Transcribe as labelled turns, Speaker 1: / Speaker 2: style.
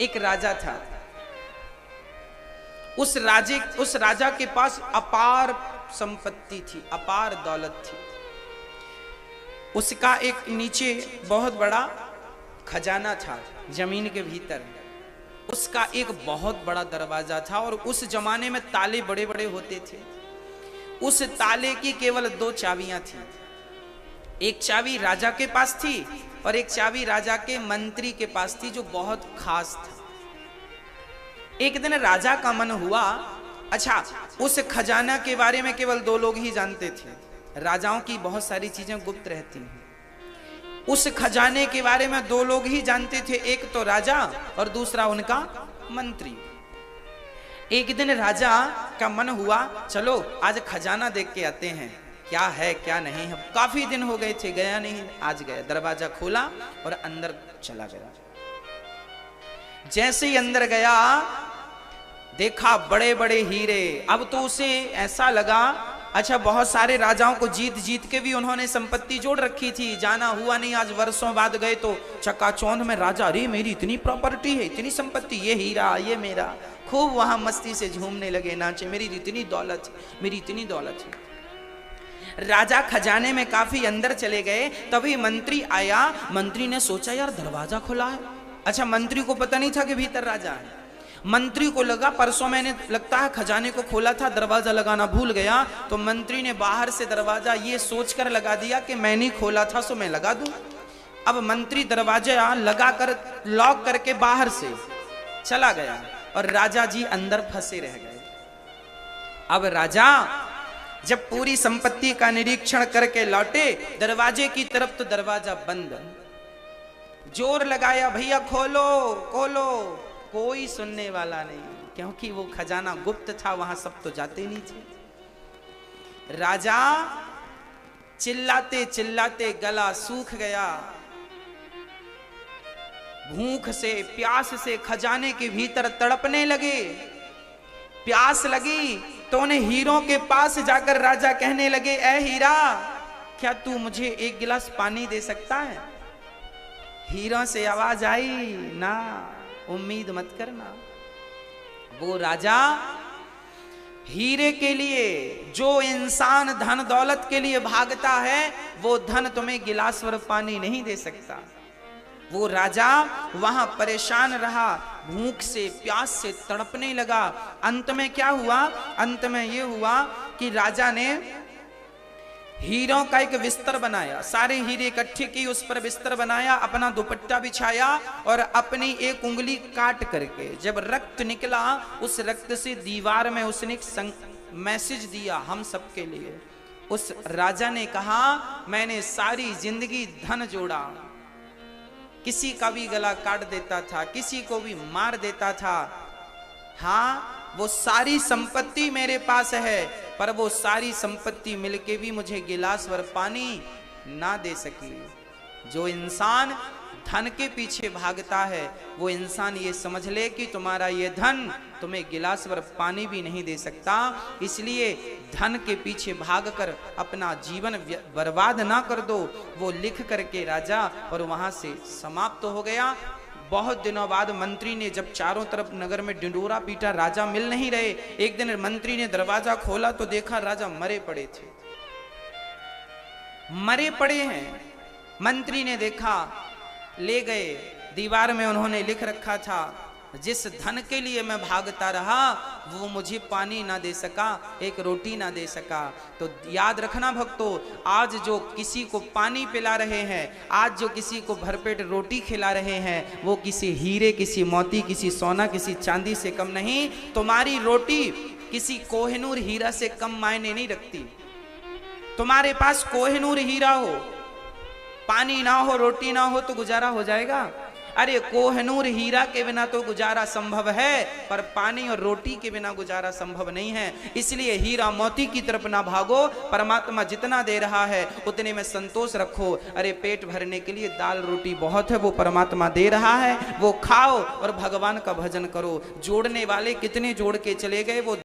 Speaker 1: एक राजा था। उस राजा के पास अपार संपत्ति थी, अपार दौलत थी। उसका एक नीचे बहुत बड़ा खजाना था जमीन के भीतर। उसका एक बहुत बड़ा दरवाजा था और उस जमाने में ताले बड़े बड़े होते थे। उस ताले की केवल 2 चाबियां थी। एक चाबी राजा के पास थी और एक चाबी राजा के मंत्री के पास थी, जो बहुत खास था। एक दिन राजा का मन हुआ, अच्छा उस खजाना के बारे में केवल 2 लोग ही जानते थे। राजाओं की बहुत सारी चीजें गुप्त रहती हैं। उस खजाने के बारे में 2 लोग ही जानते थे, एक तो राजा और दूसरा उनका मंत्री। एक दिन राजा का मन हुआ, चलो आज खजाना देख के आते हैं, क्या है क्या नहीं है। काफी दिन हो गए थे, गया नहीं, आज गया। दरवाजा खोला और अंदर चला गया। जैसे ही अंदर गया देखा बड़े बड़े हीरे। अब तो उसे ऐसा लगा, अच्छा बहुत सारे राजाओं को जीत जीत के भी उन्होंने संपत्ति जोड़ रखी थी, जाना हुआ नहीं। आज वर्षों बाद गए तो चकाचौंध में राजा, अरे मेरी इतनी प्रॉपर्टी है, इतनी संपत्ति, ये हीरा ये मेरा। खूब वहां मस्ती से झूमने लगे, नाचे, मेरी इतनी दौलत, मेरी इतनी दौलत है। राजा खजाने में काफी अंदर चले गए, तभी मंत्री आया। मंत्री ने सोचा यार दरवाजा खुला है। अच्छा मंत्री को पता नहीं था कि भीतर राजा है। मंत्री को लगा परसों मैंने लगता है खजाने को खोला था, दरवाजा लगाना भूल गया। तो मंत्री ने बाहर से दरवाजा ये सोचकर लगा दिया कि मैंने खोला था सो मैं लगा दूं। अब मंत्री दरवाजा लगा कर लॉक करके बाहर से चला गया और राजा जी अंदर फंसे रह गए। अब राजा जब पूरी संपत्ति का निरीक्षण करके लौटे, दरवाजे की तरफ तो दरवाजा बंद। जोर लगाया, भैया खोलो खोलो, कोई सुनने वाला नहीं, क्योंकि वो खजाना गुप्त था, वहां सब तो जाते नहीं थे। राजा चिल्लाते चिल्लाते गला सूख गया। भूख से प्यास से खजाने के भीतर तड़पने लगे। प्यास लगी तो उन्हें हीरों के पास जाकर राजा कहने लगे, ऐ हीरा, क्या तू मुझे 1 गिलास पानी दे सकता है? हीरों से आवाज आई, ना, उम्मीद मत करना। वो राजा हीरे के लिए, जो इंसान धन दौलत के लिए भागता है, वो धन तुम्हें गिलास भर पानी नहीं दे सकता। वो राजा वहां परेशान रहा, भूख से प्यास से तड़पने लगा। अंत में क्या हुआ? अंत में ये हुआ कि राजा ने हीरों का एक बिस्तर बनाया, सारे हीरे इकट्ठे की, उस पर बिस्तर बनाया, अपना दुपट्टा बिछाया और अपनी एक उंगली काट करके जब रक्त निकला, उस रक्त से दीवार में उसने एक मैसेज दिया हम सबके लिए। उस राजा ने कहा, मैंने सारी जिंदगी धन जोड़ा, किसी का भी गला काट देता था, किसी को भी मार देता था। हाँ, वो सारी संपत्ति मेरे पास है, पर वो सारी संपत्ति मिलके भी मुझे गिलास भर पानी ना दे सकी। जो इंसान धन के पीछे भागता है, वो इंसान ये समझ ले कि तुम्हारा ये धन तुम्हें गिलास भर पानी भी नहीं दे सकता। इसलिए धन के पीछे भागकर अपना जीवन बर्बाद ना कर दो। वो लिख करके राजा और वहां से समाप्त हो गया। बहुत दिनों बाद मंत्री ने जब चारों तरफ नगर में ढिंढोरा पीटा, राजा मिल नहीं रहे। एक दिन मंत्री ने दरवाजा खोला तो देखा राजा मरे पड़े थे, मरे पड़े हैं। मंत्री ने देखा, ले गए, दीवार में उन्होंने लिख रखा था, जिस धन के लिए मैं भागता रहा वो मुझे पानी ना दे सका, एक रोटी ना दे सका। तो याद रखना भक्तों, आज जो किसी को पानी पिला रहे हैं, आज जो किसी को भरपेट रोटी खिला रहे हैं, वो किसी हीरे, किसी मोती, किसी सोना, किसी चांदी से कम नहीं। तुम्हारी रोटी किसी कोहिनूर हीरा से कम मायने नहीं रखती। तुम्हारे पास कोहिनूर हीरा हो, पानी ना हो, रोटी ना हो तो गुजारा हो जाएगा? अरे कोहिनूर हीरा के बिना तो गुजारा संभव है, पर पानी और रोटी के बिना गुजारा संभव नहीं है। इसलिए हीरा मोती की तरफ ना भागो, परमात्मा जितना दे रहा है उतने में संतोष रखो। अरे पेट भरने के लिए दाल रोटी बहुत है, वो परमात्मा दे रहा है, वो खाओ और भगवान का भजन करो। जोड़ने वाले कितने जोड़ के चले गए, वो